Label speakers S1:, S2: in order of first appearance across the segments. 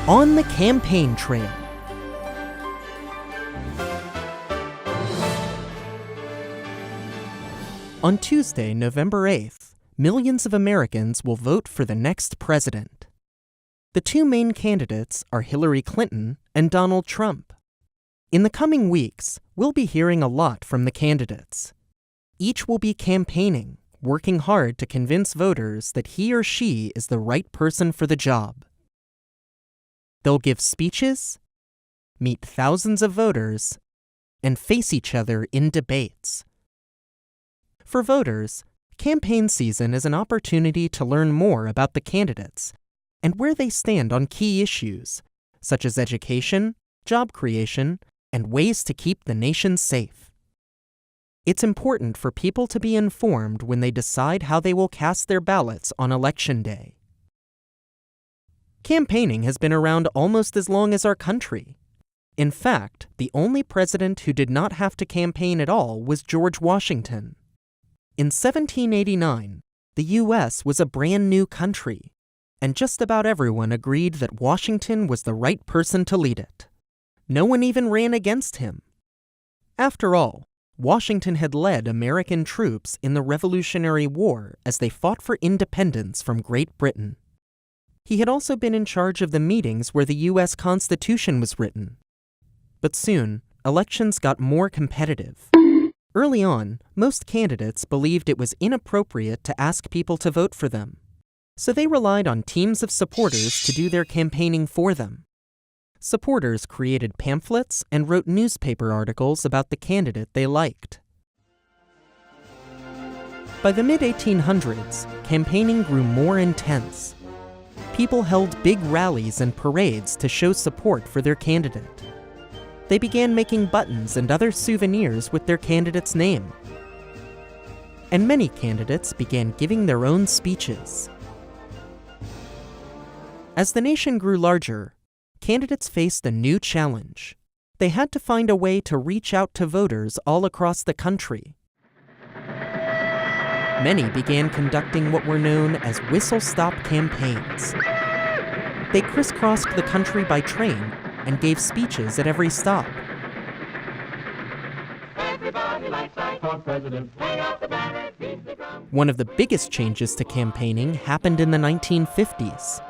S1: On the Campaign Trail. On Tuesday, November 8th, millions of Americans will vote for the next president. The two main candidates are Hillary Clinton and Donald Trump. In the coming weeks, we'll be hearing a lot from the candidates. Each will be campaigning, working hard to convince voters that he or she is the right person for the job. They'll give speeches, meet thousands of voters, and face each other in debates. For voters, campaign season is an opportunity to learn more about the candidates and where they stand on key issues, such as education, job creation, and ways to keep the nation safe. It's important for people to be informed when they decide how they will cast their ballots on Election Day. Campaigning has been around almost as long as our country. In fact, the only president who did not have to campaign at all was George Washington. In 1789, the U.S. was a brand new country, and just about everyone agreed that Washington was the right person to lead it. No one even ran against him. After all, Washington had led American troops in the Revolutionary War as they fought for independence from Great Britain. He had also been in charge of the meetings where the U.S. Constitution was written. But soon, elections got more competitive. Early on, most candidates believed it was inappropriate to ask people to vote for them, so they relied on teams of supporters to do their campaigning for them. Supporters created pamphlets and wrote newspaper articles about the candidate they liked. By the mid-1800s, campaigning grew more intense. People held big rallies and parades to show support for their candidate. They began making buttons and other souvenirs with their candidate's name. And many candidates began giving their own speeches. As the nation grew larger, candidates faced a new challenge. They had to find a way to reach out to voters all across the country. Many began conducting what were known as whistle-stop campaigns. They crisscrossed the country by train and gave speeches at every stop. One of the biggest changes to campaigning happened in the 1950s.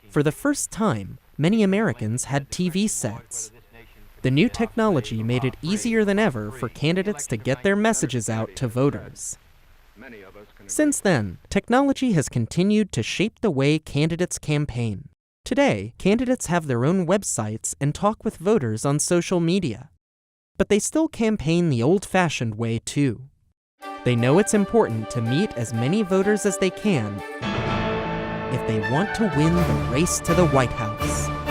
S1: For the first time, many Americans had TV sets. The new technology made it easier than ever for candidates to get their messages out to voters. Since then, technology has continued to shape the way candidates campaign. Today, candidates have their own websites and talk with voters on social media. But they still campaign the old-fashioned way, too. They know it's important to meet as many voters as they can if they want to win the race to the White House.